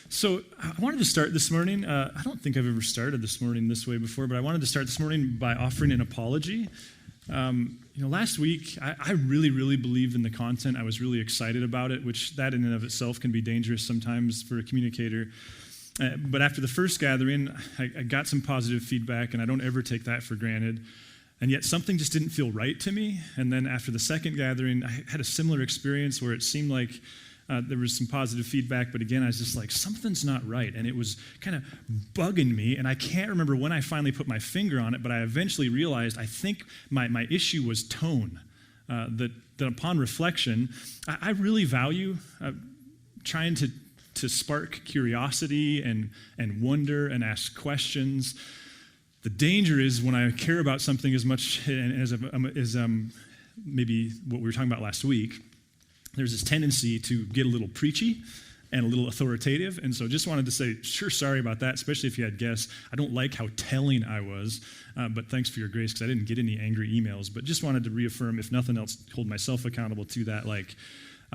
So I wanted to start this morning. I don't think I've ever started this morning this way before, but I wanted to start this morning by offering an apology. Last week, I really believed in the content. I was really excited about it, which that in and of itself can be dangerous sometimes for a communicator. But after the first gathering, I got some positive feedback, and I don't ever take that for granted. And yet something just didn't feel right to me. And then after the second gathering, I had a similar experience where it seemed like there was some positive feedback, but again, I was just like, something's not right. And it was kind of bugging me, and I can't remember when I finally put my finger on it, but I eventually realized I think my issue was tone. That upon reflection, I really value trying to spark curiosity and wonder and ask questions. The danger is when I care about something as much as maybe what we were talking about last week, there's this tendency to get a little preachy and a little authoritative. And so just wanted to say, sure, sorry about that, especially if you had guests. I don't like how telling I was, but thanks for your grace because I didn't get any angry emails. But just wanted to reaffirm, if nothing else, hold myself accountable to that.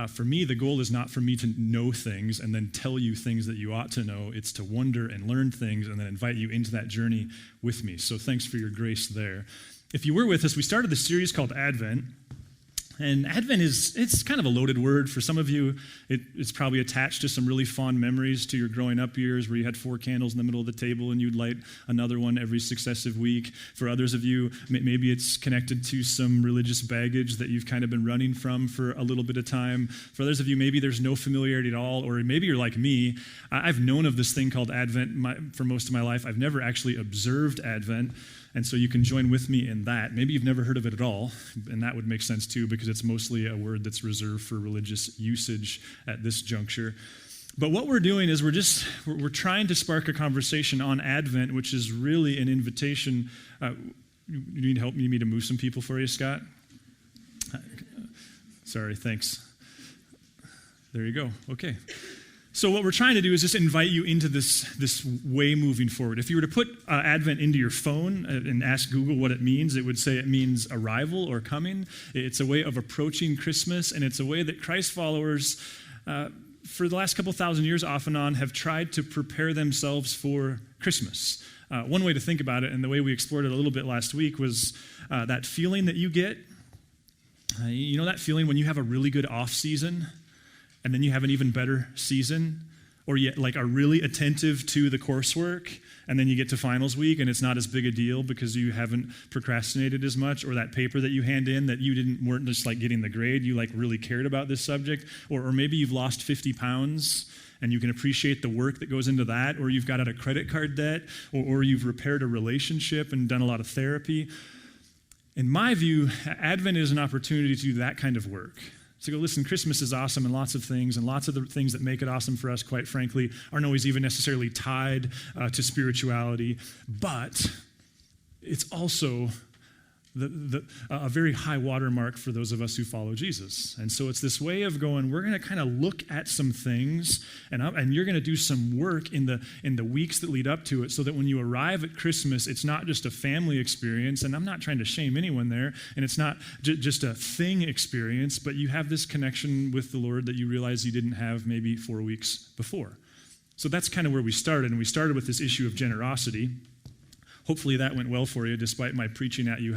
For me, the goal is not for me to know things and then tell you things that you ought to know. It's to wonder and learn things and then invite you into that journey with me. So thanks for your grace there. If you were with us, we started this series called Advent. And Advent it's kind of a loaded word. For some of you, it's probably attached to some really fond memories to your growing up years where you had 4 candles in the middle of the table and you'd light another one every successive week. For others of you, maybe it's connected to some religious baggage that you've kind of been running from for a little bit of time. For others of you, maybe there's no familiarity at all, or maybe you're like me. I've known of this thing called Advent for most of my life. I've never actually observed Advent. And so you can join with me in that. Maybe you've never heard of it at all, and that would make sense too because it's mostly a word that's reserved for religious usage at this juncture. But what we're doing is we're trying to spark a conversation on Advent, which is really an invitation. You need help? You need me to move some people for you, Scott? Sorry, thanks. There you go. Okay. So what we're trying to do is just invite you into this way moving forward. If you were to put Advent into your phone and ask Google what it means, it would say it means arrival or coming. It's a way of approaching Christmas, and it's a way that Christ followers, for the last couple thousand years off and on, have tried to prepare themselves for Christmas. One way to think about it, and the way we explored it a little bit last week, was that feeling that you get. You know that feeling when you have a really good off season, and then you have an even better season, or you are really attentive to the coursework, and then you get to finals week and it's not as big a deal because you haven't procrastinated as much, or that paper that you hand in that you weren't just getting the grade, you really cared about this subject, or maybe you've lost 50 pounds and you can appreciate the work that goes into that, or you've got out of credit card debt, or you've repaired a relationship and done a lot of therapy. In my view, Advent is an opportunity to do that kind of work. So go, listen, Christmas is awesome and lots of things, and lots of the things that make it awesome for us, quite frankly, aren't always even necessarily tied to spirituality, but it's also a very high watermark for those of us who follow Jesus. And so it's this way of going, we're going to kind of look at some things, and you're going to do some work in the weeks that lead up to it, so that when you arrive at Christmas, it's not just a family experience, and I'm not trying to shame anyone there, and it's not just a thing experience, but you have this connection with the Lord that you realize you didn't have maybe 4 weeks before. So that's kind of where we started, and we started with this issue of generosity. Hopefully that went well for you, despite my preaching at you.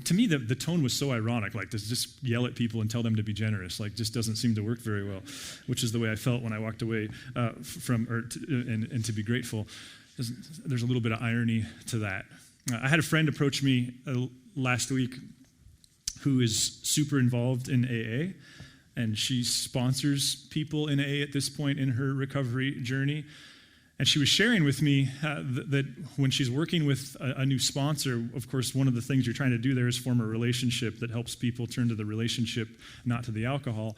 To me, the tone was so ironic, to just yell at people and tell them to be generous, just doesn't seem to work very well, which is the way I felt when I walked away and to be grateful. There's a little bit of irony to that. I had a friend approach me last week who is super involved in AA, and she sponsors people in AA at this point in her recovery journey. And she was sharing with me that when she's working with a new sponsor, of course, one of the things you're trying to do there is form a relationship that helps people turn to the relationship, not to the alcohol.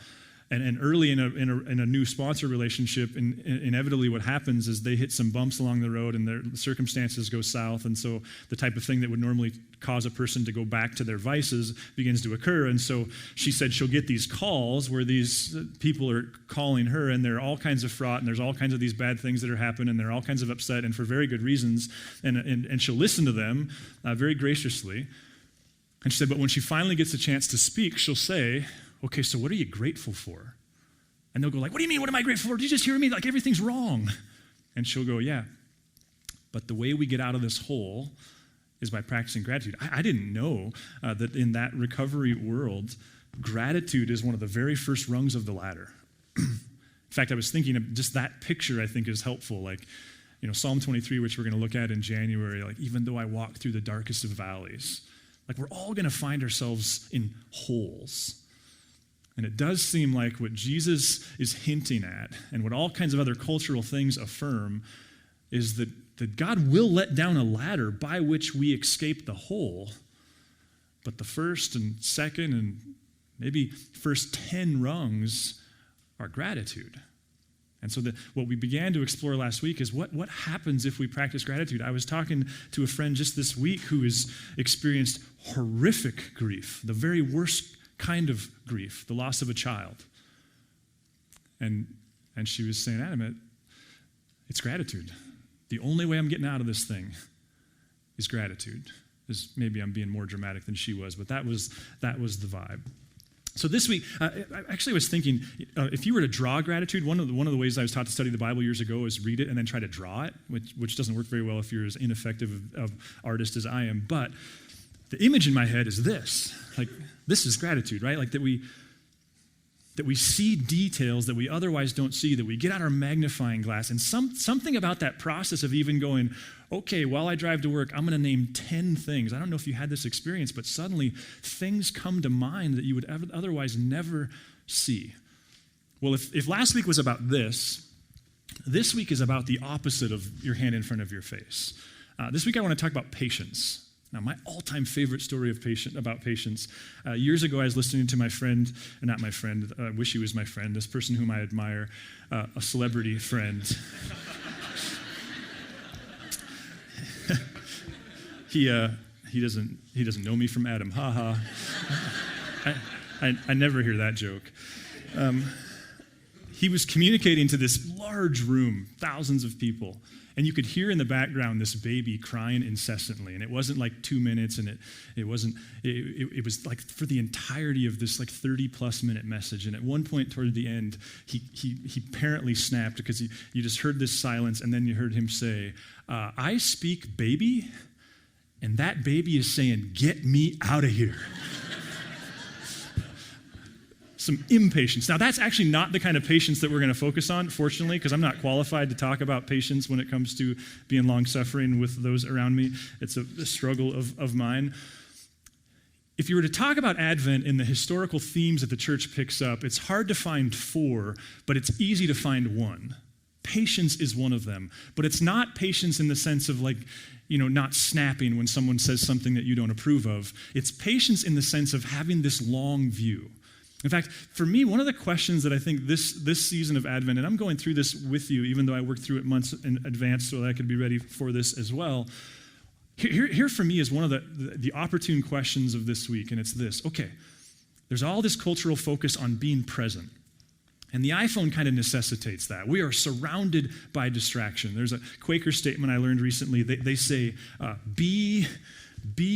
And early in a new sponsor relationship, inevitably what happens is they hit some bumps along the road and their circumstances go south. And so the type of thing that would normally cause a person to go back to their vices begins to occur. And so she said she'll get these calls where these people are calling her, and there are all kinds of fraught, and there's all kinds of these bad things that are happening, and they're all kinds of upset, and for very good reasons. And she'll listen to them very graciously. And she said, but when she finally gets a chance to speak, she'll say, okay, so what are you grateful for? And they'll go like, what do you mean, what am I grateful for? Did you just hear me? Like everything's wrong. And she'll go, yeah. But the way we get out of this hole is by practicing gratitude. I didn't know that in that recovery world, gratitude is one of the very first rungs of the ladder. In fact, I was thinking of just that picture I think is helpful. Like, Psalm 23, which we're going to look at in January, like, even though I walk through the darkest of valleys, like we're all going to find ourselves in holes. And it does seem like what Jesus is hinting at and what all kinds of other cultural things affirm is that God will let down a ladder by which we escape the hole. But the first and second and maybe first 10 rungs are gratitude. And so what we began to explore last week is what happens if we practice gratitude. I was talking to a friend just this week who has experienced horrific grief, the very worst kind of grief, the loss of a child. And she was saying, Adam, it's gratitude. The only way I'm getting out of this thing is gratitude. Maybe I'm being more dramatic than she was, but that was the vibe. So this week, I actually was thinking, if you were to draw gratitude, one of the ways I was taught to study the Bible years ago is read it and then try to draw it, which doesn't work very well if you're as ineffective of artist as I am. But the image in my head is this. Like, this is gratitude, right? Like that we see details that we otherwise don't see, that we get out our magnifying glass. And something about that process of even going, okay, while I drive to work, I'm going to name 10 things. I don't know if you had this experience, but suddenly things come to mind that you would otherwise never see. Well, if last week was about this week is about the opposite of your hand in front of your face. This week I want to talk about patience. Now, my all-time favorite story about patience, years ago I was listening to my friend, or not my friend, I wish he was my friend, this person whom I admire, a celebrity friend. He doesn't know me from Adam, ha ha. I never hear that joke. He was communicating to this large room, thousands of people, and you could hear in the background this baby crying incessantly. And it wasn't like 2 minutes, and it was like for the entirety of this like 30-plus minute message. And at one point toward the end, he apparently snapped because you just heard this silence, and then you heard him say, I speak baby, and that baby is saying, get me out of here. Some impatience. Now, that's actually not the kind of patience that we're going to focus on, fortunately, because I'm not qualified to talk about patience when it comes to being long-suffering with those around me. It's a struggle of mine. If you were to talk about Advent in the historical themes that the church picks up, it's hard to find 4, but it's easy to find 1. Patience is one of them. But it's not patience in the sense of like, not snapping when someone says something that you don't approve of. It's patience in the sense of having this long view. In fact, for me, one of the questions that I think this season of Advent, and I'm going through this with you, even though I worked through it months in advance so that I could be ready for this as well, here for me is one of the opportune questions of this week, and it's this. Okay, there's all this cultural focus on being present, and the iPhone kind of necessitates that. We are surrounded by distraction. There's a Quaker statement I learned recently. They say, be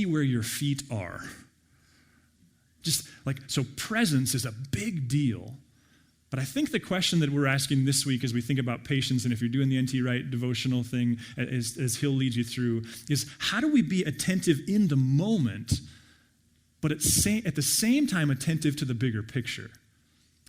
where your feet are. Just like, so presence is a big deal. But I think the question that we're asking this week as we think about patience, and if you're doing the N.T. Wright devotional thing as he'll lead you through, is how do we be attentive in the moment, but at the same time attentive to the bigger picture?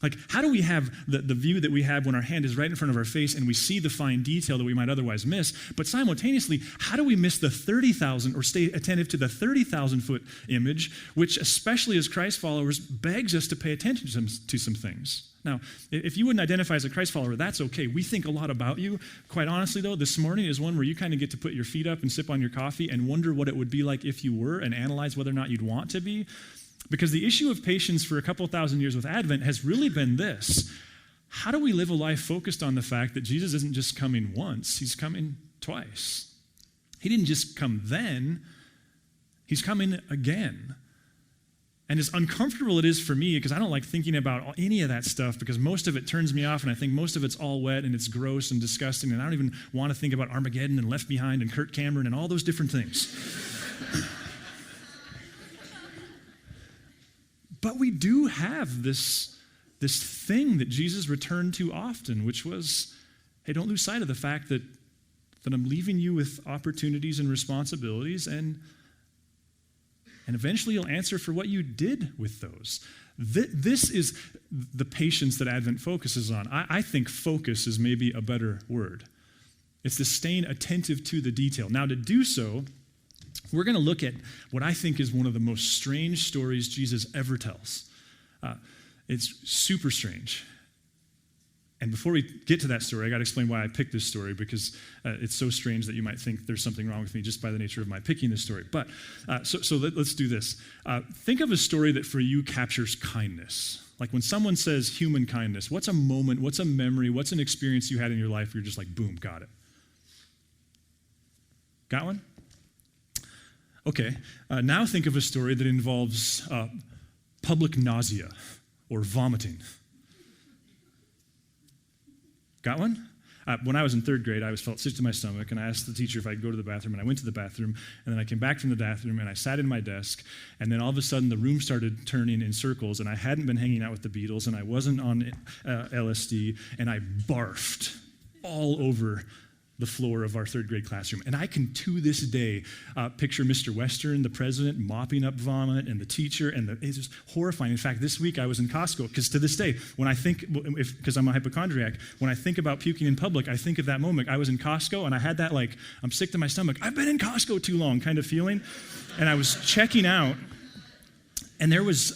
Like, how do we have the view that we have when our hand is right in front of our face and we see the fine detail that we might otherwise miss, but simultaneously, how do we miss the 30,000 or stay attentive to the 30,000-foot image, which, especially as Christ followers, begs us to pay attention to some things? Now, if you wouldn't identify as a Christ follower, that's okay. We think a lot about you. Quite honestly, though, this morning is one where you kind of get to put your feet up and sip on your coffee and wonder what it would be like if you were and analyze whether or not you'd want to be. Because the issue of patience for a couple thousand years with Advent has really been this. How do we live a life focused on the fact that Jesus isn't just coming once, he's coming twice? He didn't just come then, he's coming again. And as uncomfortable it is for me, because I don't like thinking about any of that stuff, because most of it turns me off, and I think most of it's all wet, and it's gross and disgusting, and I don't even want to think about Armageddon and Left Behind and Kirk Cameron and all those different things. But we do have this this thing that Jesus returned to often, which was, hey, don't lose sight of the fact that I'm leaving you with opportunities and responsibilities, and eventually you'll answer for what you did with those. This is the patience that Advent focuses on. I think focus is maybe a better word. It's the staying attentive to the detail. Now, to do so, we're going to look at what I think is one of the most strange stories Jesus ever tells. It's super strange. And before we get to that story, I got to explain why I picked this story, because it's so strange that you might think there's something wrong with me just by the nature of my picking this story. But let's do this. Think of a story that for you captures kindness. Like when someone says human kindness, what's a moment, what's a memory, what's an experience you had in your life where you're just like, boom, got it. Got one? Okay. Now think of a story that involves public nausea or vomiting. Got one? When I was in third grade, I felt sick to my stomach, and I asked the teacher if I could go to the bathroom, and I went to the bathroom, and then I came back from the bathroom, and I sat in my desk, and then all of a sudden the room started turning in circles, and I hadn't been hanging out with the Beatles, and I wasn't on LSD, and I barfed all over the floor of our third grade classroom. And I can, to this day, picture Mr. Western, the president, mopping up vomit, and the teacher, and it's just horrifying. In fact, this week I was in Costco, because to this day, when I think, because I'm a hypochondriac, when I think about puking in public, I think of that moment. I was in Costco, and I had that, like, I'm sick to my stomach, I've been in Costco too long kind of feeling. And I was checking out, and there was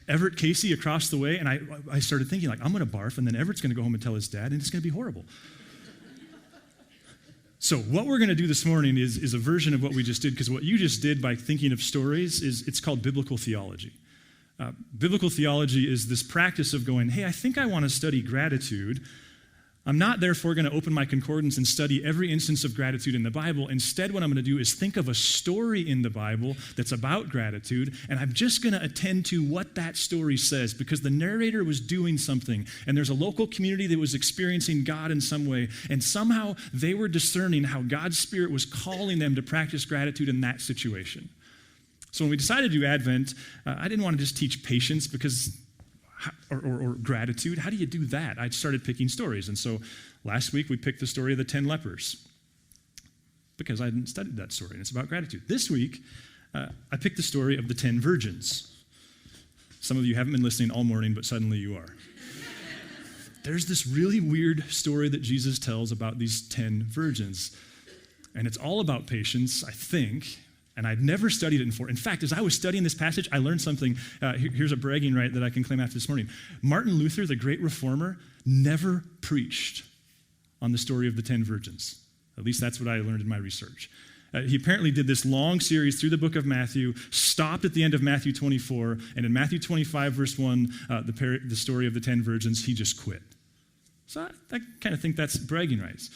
Everett Casey across the way, and I started thinking, like, I'm going to barf, and then Everett's going to go home and tell his dad, and it's going to be horrible. So what we're going to do this morning is a version of what we just did, because what you just did by thinking of stories it's called biblical theology. Biblical theology is this practice of going, hey, I think I want to study gratitude. I'm not therefore going to open my concordance and study every instance of gratitude in the Bible. Instead, what I'm going to do is think of a story in the Bible that's about gratitude, and I'm just going to attend to what that story says, because the narrator was doing something, and there's a local community that was experiencing God in some way, and somehow they were discerning how God's Spirit was calling them to practice gratitude in that situation. So when we decided to do Advent, I didn't want to just teach patience because or gratitude. How do you do that? I started picking stories. And so last week we picked the story of the 10 lepers because I hadn't studied that story, and it's about gratitude. This week, I picked the story of the 10 virgins. Some of you haven't been listening all morning, but suddenly you are. There's this really weird story that Jesus tells about these 10 virgins. And it's all about patience, I think. And I'd never studied it before. In fact, as I was studying this passage, I learned something. Here's a bragging right that I can claim after this morning. Martin Luther, the great reformer, never preached on the story of the 10 virgins. At least that's what I learned in my research. He apparently did this long series through the book of Matthew, stopped at the end of Matthew 24, and in Matthew 25, verse 1, the story of the 10 virgins, he just quit. So I kind of think that's bragging rights.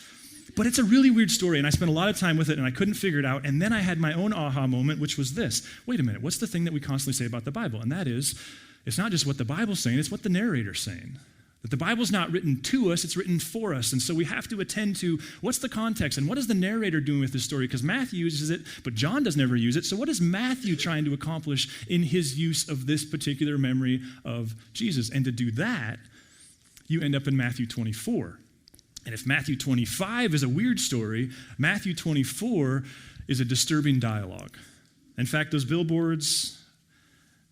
But it's a really weird story, and I spent a lot of time with it, and I couldn't figure it out. And then I had my own aha moment, which was this. Wait a minute, what's the thing that we constantly say about the Bible? And that is, it's not just what the Bible's saying, it's what the narrator's saying. That the Bible's not written to us, it's written for us. And so we have to attend to what's the context, and what is the narrator doing with this story? Because Matthew uses it, but John doesn't ever use it. So what is Matthew trying to accomplish in his use of this particular memory of Jesus? And to do that, you end up in Matthew 24. And if Matthew 25 is a weird story, Matthew 24 is a disturbing dialogue. In fact, those billboards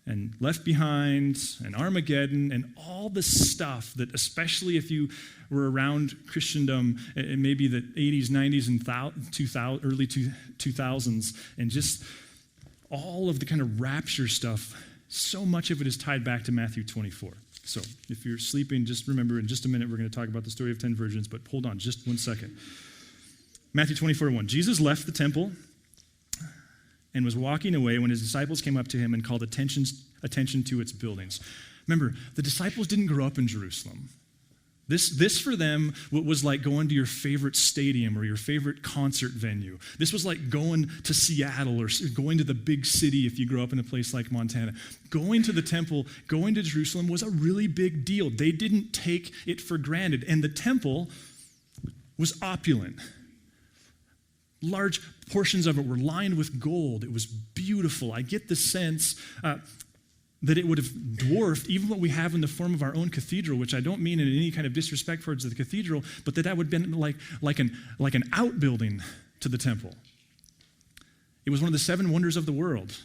and Left Behind and Armageddon and all the stuff that, especially if you were around Christendom in maybe the 80s, 90s, and early 2000s, and just all of the kind of rapture stuff, so much of it is tied back to Matthew 24. So if you're sleeping, just remember in just a minute we're going to talk about the story of 10 virgins, but hold on just 1 second. Matthew 24:1. Jesus left the temple and was walking away when his disciples came up to him and called attention to its buildings. Remember, the disciples didn't grow up in Jerusalem. This for them was like going to your favorite stadium or your favorite concert venue. This was like going to Seattle or going to the big city if you grew up in a place like Montana. Going to the temple, going to Jerusalem was a really big deal. They didn't take it for granted. And the temple was opulent. Large portions of it were lined with gold. It was beautiful. I get the sense that it would have dwarfed even what we have in the form of our own cathedral, which I don't mean in any kind of disrespect towards the cathedral, but that would have been like an outbuilding to the temple. It was one of the 7 wonders of the world.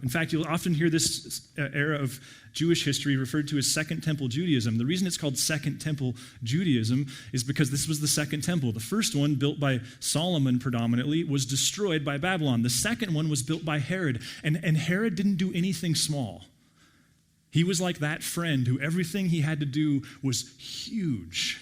In fact, you'll often hear this era of Jewish history referred to as Second Temple Judaism. The reason it's called Second Temple Judaism is because this was the second temple. The first one, built by Solomon predominantly, was destroyed by Babylon. The second one was built by Herod, and Herod didn't do anything small. He was like that friend who everything he had to do was huge.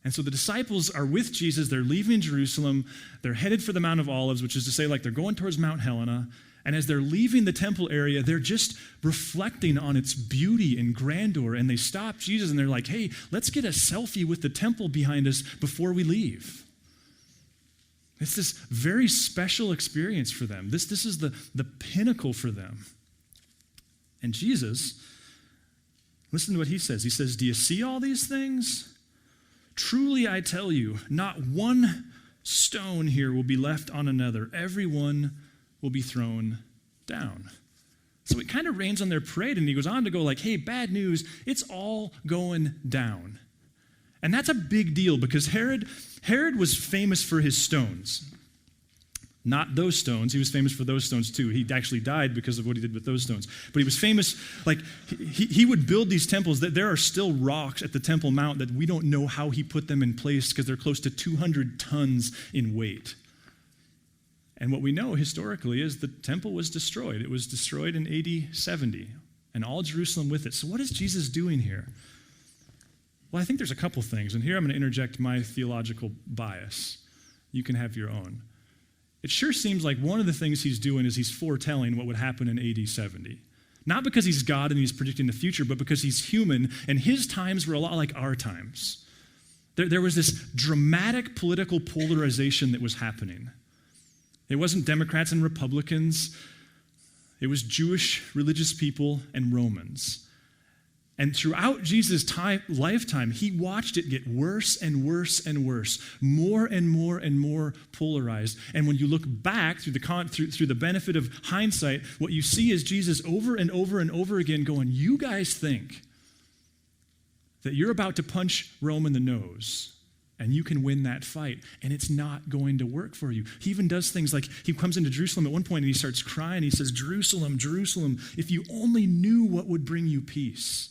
And so the disciples are with Jesus. They're leaving Jerusalem. They're headed for the Mount of Olives, which is to say, like, they're going towards Mount Helena. And as they're leaving the temple area, they're just reflecting on its beauty and grandeur. And they stop Jesus and they're like, hey, let's get a selfie with the temple behind us before we leave. It's this very special experience for them. This is the pinnacle for them. And Jesus, listen to what he says. He says, do you see all these things? Truly I tell you, not one stone here will be left on another. Every one will be thrown down. So it kind of rains on their parade, and he goes on to go like, hey, bad news, it's all going down. And that's a big deal because Herod was famous for his stones. Not those stones. He was famous for those stones too. He actually died because of what he did with those stones. But he was famous, like, he would build these temples. That there are still rocks at the Temple Mount that we don't know how he put them in place because they're close to 200 tons in weight. And what we know historically is the temple was destroyed. It was destroyed in AD 70, and all Jerusalem with it. So what is Jesus doing here? Well, I think there's a couple things, and here I'm going to interject my theological bias. You can have your own. It sure seems like one of the things he's doing is he's foretelling what would happen in AD 70. Not because he's God and he's predicting the future, but because he's human, and his times were a lot like our times. There was this dramatic political polarization that was happening. It wasn't Democrats and Republicans. It was Jewish religious people and Romans. And throughout Jesus' lifetime, he watched it get worse and worse and worse, more and more and more polarized. And when you look back through the benefit of hindsight, what you see is Jesus over and over and over again going, you guys think that you're about to punch Rome in the nose and you can win that fight, and it's not going to work for you. He even does things like he comes into Jerusalem at one point and he starts crying. He says, Jerusalem, Jerusalem, if you only knew what would bring you peace.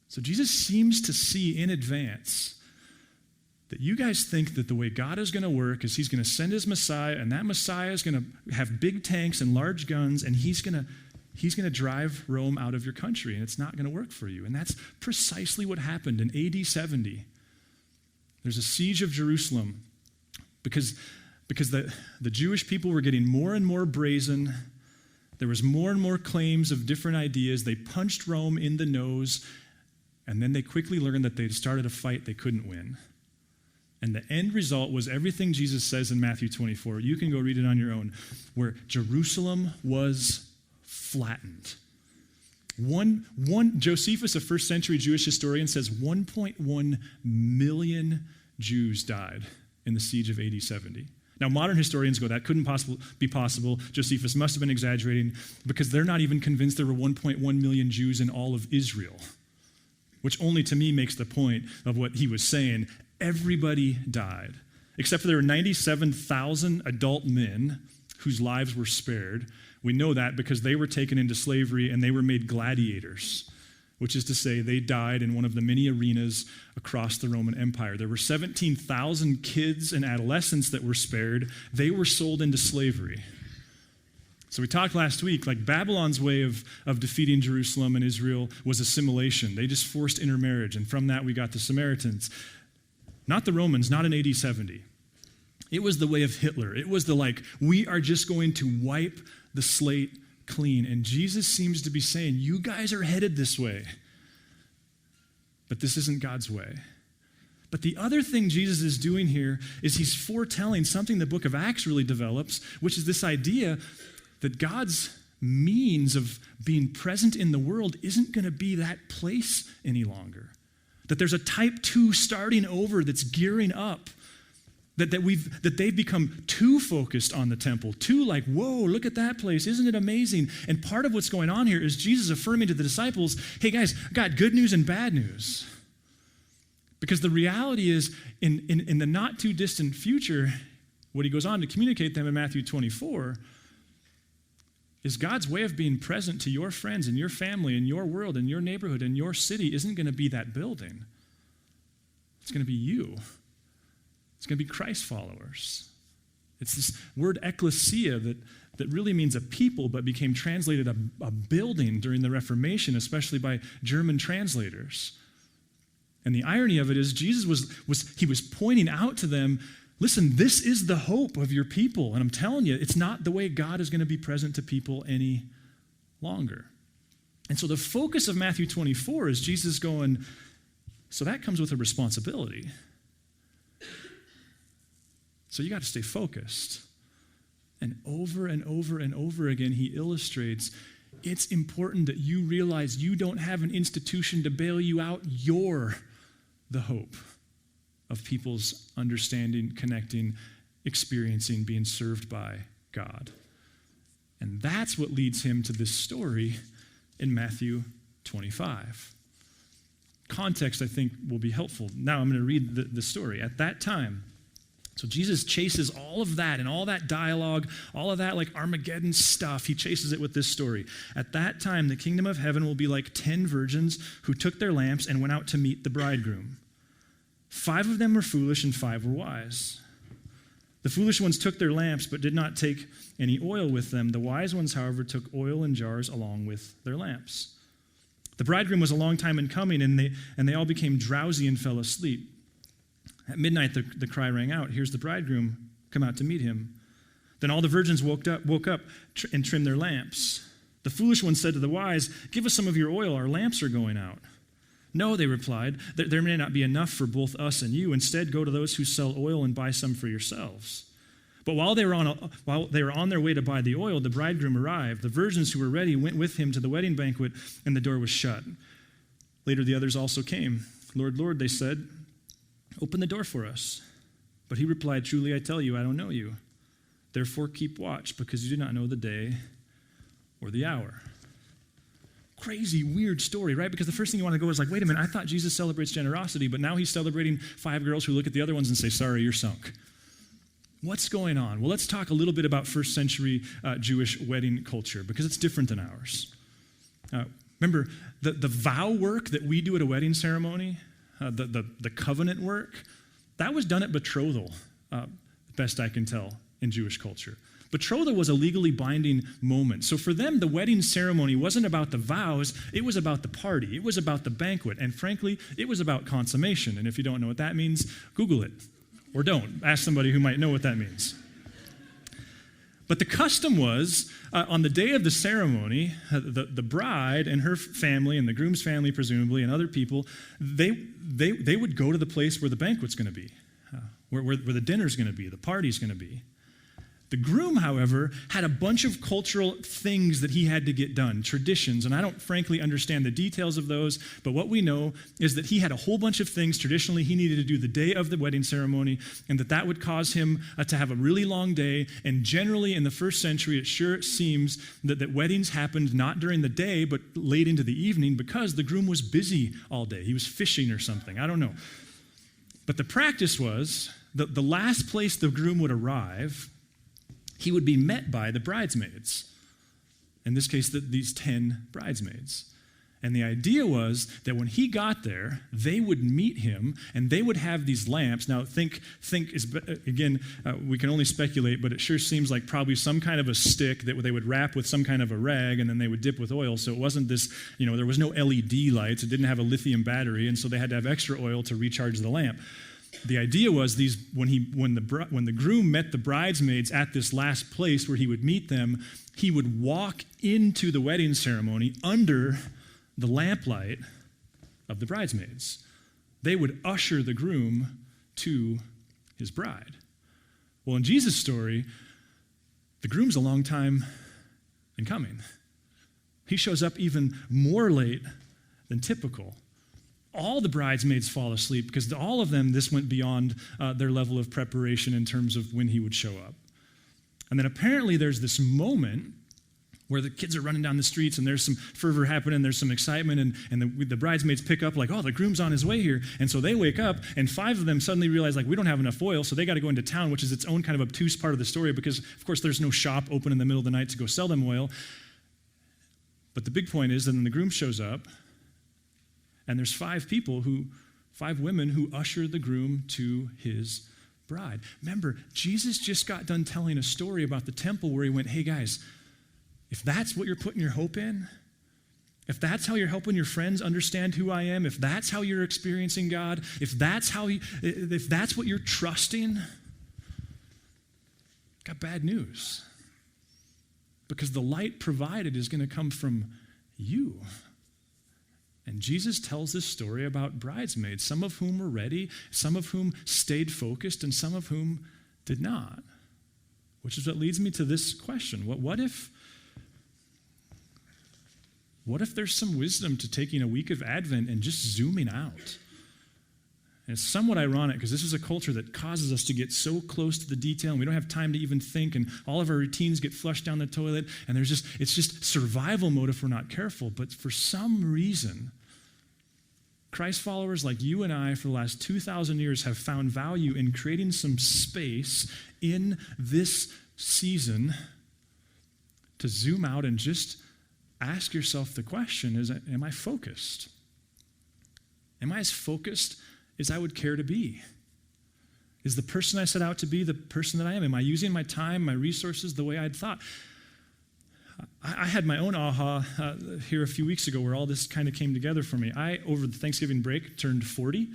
So Jesus seems to see in advance that you guys think that the way God is going to work is he's going to send his Messiah, and that Messiah is going to have big tanks and large guns, and he's going to drive Rome out of your country, and it's not going to work for you. And that's precisely what happened in AD 70. There's a siege of Jerusalem because the Jewish people were getting more and more brazen. There was more and more claims of different ideas. They punched Rome in the nose, and then they quickly learned that they'd started a fight they couldn't win. And the end result was everything Jesus says in Matthew 24. You can go read it on your own, where Jerusalem was flattened. Josephus, a first century Jewish historian, says 1.1 million Jews died in the siege of AD 70. Now, modern historians go, that couldn't be possible. Josephus must have been exaggerating because they're not even convinced there were 1.1 million Jews in all of Israel, which only to me makes the point of what he was saying. Everybody died, except for there were 97,000 adult men whose lives were spared. We know that because they were taken into slavery and they were made gladiators, which is to say they died in one of the many arenas across the Roman Empire. There were 17,000 kids and adolescents that were spared. They were sold into slavery. So we talked last week, like Babylon's way of defeating Jerusalem and Israel was assimilation. They just forced intermarriage, and from that we got the Samaritans. Not the Romans, not in AD 70. It was the way of Hitler. It was we are just going to wipe the slate clean. And Jesus seems to be saying, you guys are headed this way. But this isn't God's way. But the other thing Jesus is doing here is he's foretelling something the book of Acts really develops, which is this idea that God's means of being present in the world isn't going to be that place any longer. That there's a type 2 starting over that's gearing up. That they've become too focused on the temple, too like, whoa, look at that place, isn't it amazing? And part of what's going on here is Jesus affirming to the disciples, hey guys, I got good news and bad news. Because the reality is, in the not too distant future, what he goes on to communicate them in Matthew 24 is God's way of being present to your friends and your family and your world and your neighborhood and your city isn't going to be that building. It's going to be you. It's going to be Christ followers. It's this word ecclesia that really means a people, but became translated a building during the Reformation, especially by German translators. And the irony of it is Jesus was pointing out to them, listen, this is the hope of your people. And I'm telling you, it's not the way God is going to be present to people any longer. And so the focus of Matthew 24 is Jesus going, so that comes with a responsibility. So you got to stay focused. And over and over and over again, he illustrates it's important that you realize you don't have an institution to bail you out. You're the hope of people's understanding, connecting, experiencing, being served by God. And that's what leads him to this story in Matthew 25. Context, I think, will be helpful. Now I'm going to read the story. At that time, so Jesus chases all of that and all that dialogue, all of that like Armageddon stuff. He chases it with this story. At that time, the kingdom of heaven will be like 10 virgins who took their lamps and went out to meet the bridegroom. 5 of them were foolish and 5 were wise. The foolish ones took their lamps but did not take any oil with them. The wise ones, however, took oil in jars along with their lamps. The bridegroom was a long time in coming, and they all became drowsy and fell asleep. At midnight, the cry rang out, here's the bridegroom, come out to meet him. Then all the virgins woke up and trimmed their lamps. The foolish one said to the wise, give us some of your oil, our lamps are going out. No, they replied, there may not be enough for both us and you. Instead, go to those who sell oil and buy some for yourselves. But while they were on their way to buy the oil, the bridegroom arrived. The virgins who were ready went with him to the wedding banquet, and the door was shut. Later, the others also came. Lord, Lord, they said, open the door for us. But he replied, truly I tell you, I don't know you. Therefore keep watch, because you do not know the day or the hour. Crazy, weird story, right? Because the first thing you want to go is like, wait a minute, I thought Jesus celebrates generosity, but now he's celebrating 5 girls who look at the other ones and say, sorry, you're sunk. What's going on? Well, let's talk a little bit about first century Jewish wedding culture, because it's different than ours. Remember, the vow work that we do at a wedding ceremony, the covenant work, that was done at betrothal, best I can tell, in Jewish culture. Betrothal was a legally binding moment. So for them, the wedding ceremony wasn't about the vows, it was about the party, it was about the banquet, and frankly, it was about consummation. And if you don't know what that means, Google it. Or don't. Ask somebody who might know what that means. But the custom was, on the day of the ceremony, the bride and her family, and the groom's family presumably, and other people, they would go to the place where the banquet's going to be, where the dinner's going to be, the party's going to be. The groom, however, had a bunch of cultural things that he had to get done, traditions, and I don't frankly understand the details of those, but what we know is that he had a whole bunch of things traditionally he needed to do the day of the wedding ceremony, and that would cause him to have a really long day, and generally in the first century, it sure seems that weddings happened not during the day, but late into the evening because the groom was busy all day. He was fishing or something, I don't know. But the practice was that the last place the groom would arrive, he would be met by the bridesmaids. In this case, these 10 bridesmaids. And the idea was that when he got there, they would meet him, and they would have these lamps. Now, think again, we can only speculate, but it sure seems like probably some kind of a stick that they would wrap with some kind of a rag, and then they would dip with oil. So it wasn't this, there was no LED lights. It didn't have a lithium battery, and so they had to have extra oil to recharge the lamp. The idea was when the groom met the bridesmaids at this last place where he would meet them, he would walk into the wedding ceremony under the lamplight of the bridesmaids. They would usher the groom to his bride. Well, in Jesus' story, the groom's a long time in coming. He shows up even more late than typical. all the bridesmaids fall asleep because all of them, this went beyond their level of preparation in terms of when he would show up. And then apparently there's this moment where the kids are running down the streets and there's some fervor happening, there's some excitement, and the bridesmaids pick up like, oh, the groom's on his way here. And so they wake up, and 5 of them suddenly realize, like, we don't have enough oil, so they got to go into town, which is its own kind of obtuse part of the story because, of course, there's no shop open in the middle of the night to go sell them oil. But the big point is that then the groom shows up, and there's 5 women who usher the groom to his bride. Remember, Jesus just got done telling a story about the temple where he went, hey, guys, if that's what you're putting your hope in, if that's how you're helping your friends understand who I am, if that's how you're experiencing God, if that's what you're trusting, got bad news. Because the light provided is going to come from you. And Jesus tells this story about bridesmaids, some of whom were ready, some of whom stayed focused, and some of whom did not. Which is what leads me to this question. What if there's some wisdom to taking a week of Advent and just zooming out? And it's somewhat ironic because this is a culture that causes us to get so close to the detail and we don't have time to even think, and all of our routines get flushed down the toilet, and it's just survival mode if we're not careful. But for some reason, Christ followers like you and I for the last 2,000 years have found value in creating some space in this season to zoom out and just ask yourself the question, am I focused? Am I as focused as I would care to be? Is the person I set out to be the person that I am? Am I using my time, my resources the way I'd thought? I had my own aha here a few weeks ago where all this kind of came together for me. I, over the Thanksgiving break, turned 40,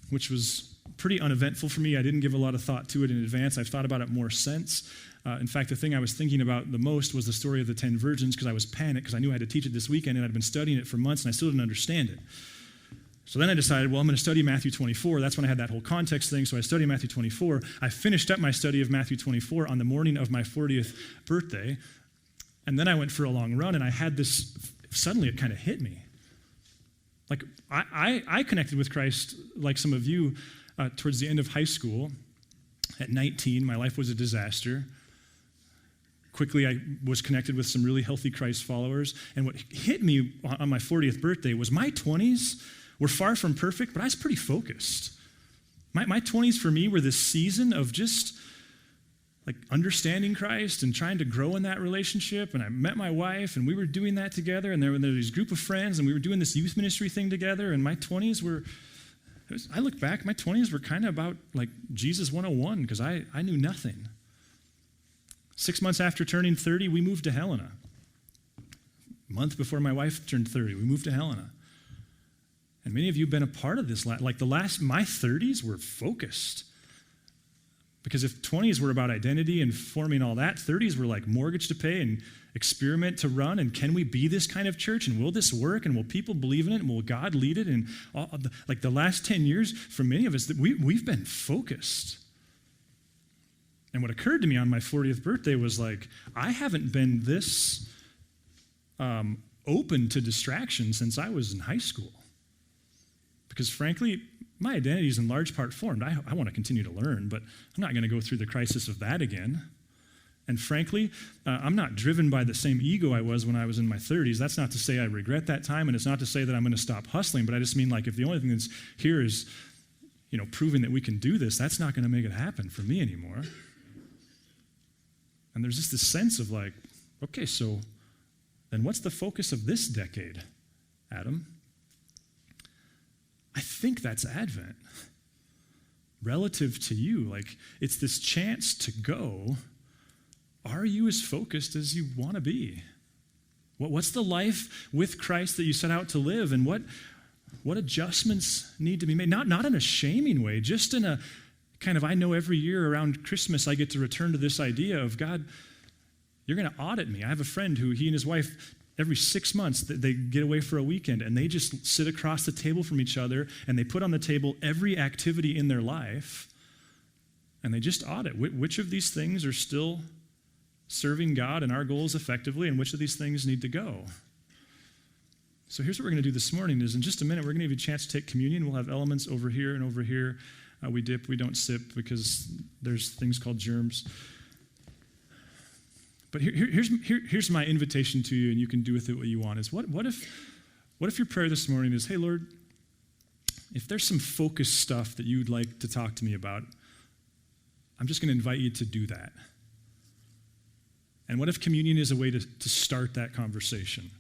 which was pretty uneventful for me. I didn't give a lot of thought to it in advance. I've thought about it more since. In fact, the thing I was thinking about the most was the story of the 10 virgins because I was panicked because I knew I had to teach it this weekend and I'd been studying it for months and I still didn't understand it. So then I decided, well, I'm going to study Matthew 24. That's when I had that whole context thing, so I studied Matthew 24. I finished up my study of Matthew 24 on the morning of my 40th birthday, and then I went for a long run and I had this, suddenly it kind of hit me. Like, I connected with Christ, like some of you, towards the end of high school. At 19, my life was a disaster. Quickly, I was connected with some really healthy Christ followers. And what hit me on my 40th birthday was my 20s were far from perfect, but I was pretty focused. My 20s for me were this season of just like understanding Christ and trying to grow in that relationship. And I met my wife, and we were doing that together. And there were this group of friends, and we were doing this youth ministry thing together. And my 20s were, I look back, my 20s were kind of about like Jesus 101 because I knew nothing. 6 months after turning 30, we moved to Helena. A month before my wife turned 30, we moved to Helena. And many of you have been a part of this. My 30s were focused. Because if 20s were about identity and forming all that, 30s were like mortgage to pay and experiment to run, and can we be this kind of church, and will this work, and will people believe in it, and will God lead it? And the last 10 years, for many of us, we've been focused. And what occurred to me on my 40th birthday was like, I haven't been this open to distraction since I was in high school. Because frankly, my identity is in large part formed. I want to continue to learn, but I'm not going to go through the crisis of that again. And frankly, I'm not driven by the same ego I was when I was in my 30s. That's not to say I regret that time, and it's not to say that I'm going to stop hustling, but I just mean like if the only thing that's here is, proving that we can do this, that's not going to make it happen for me anymore. And there's just this sense of like, okay, so then what's the focus of this decade, Adam? I think that's Advent. Relative to you, like it's this chance to go. Are you as focused as you want to be? What's the life with Christ that you set out to live, and what adjustments need to be made? Not in a shaming way, just in a kind of, I know every year around Christmas I get to return to this idea of, God, you're going to audit me. I have a friend who, he and his wife, every 6 months, they get away for a weekend, and they just sit across the table from each other, and they put on the table every activity in their life, and they just audit which of these things are still serving God and our goals effectively, and which of these things need to go. So here's what we're going to do this morning is in just a minute, we're going to give you a chance to take communion. We'll have elements over here and over here. We dip, we don't sip because there's things called germs. But here's my invitation to you, and you can do with it what you want, is what if your prayer this morning is, hey, Lord, if there's some focused stuff that you'd like to talk to me about, I'm just going to invite you to do that. And what if communion is a way to start that conversation?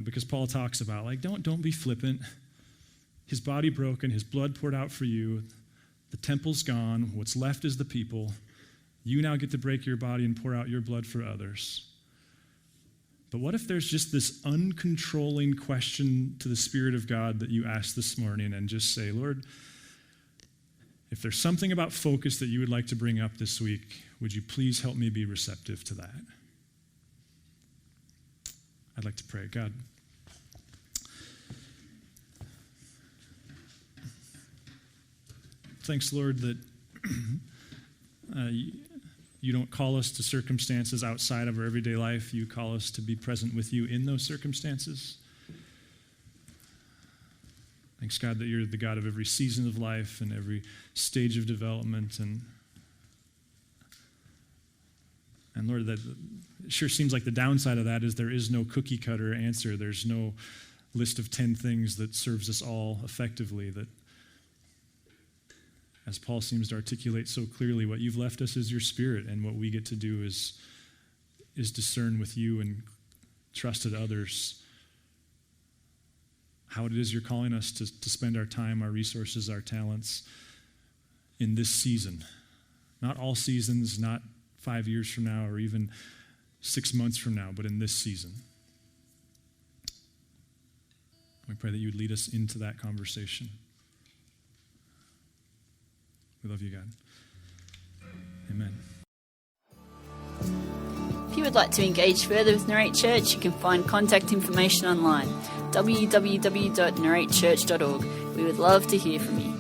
Because Paul talks about, like, don't be flippant. His body broken, his blood poured out for you. The temple's gone. What's left is the people. You now get to break your body and pour out your blood for others. But what if there's just this uncontrolling question to the Spirit of God that you ask this morning and just say, Lord, if there's something about focus that you would like to bring up this week, would you please help me be receptive to that? I'd like to pray. God, thanks, Lord, that you don't call us to circumstances outside of our everyday life. You call us to be present with you in those circumstances. Thanks, God, that you're the God of every season of life and every stage of development. And Lord, that it sure seems like the downside of that is there is no cookie cutter answer. There's no list of 10 things that serves us all effectively. That, as Paul seems to articulate so clearly, what you've left us is your Spirit, and what we get to do is discern with you and trust at others how it is you're calling us to spend our time, our resources, our talents in this season. Not all seasons, not 5 years from now or even 6 months from now, but in this season. We pray that you would lead us into that conversation. We love you, God. Amen. If you would like to engage further with Narrate Church, you can find contact information online, www.narratechurch.org. We would love to hear from you.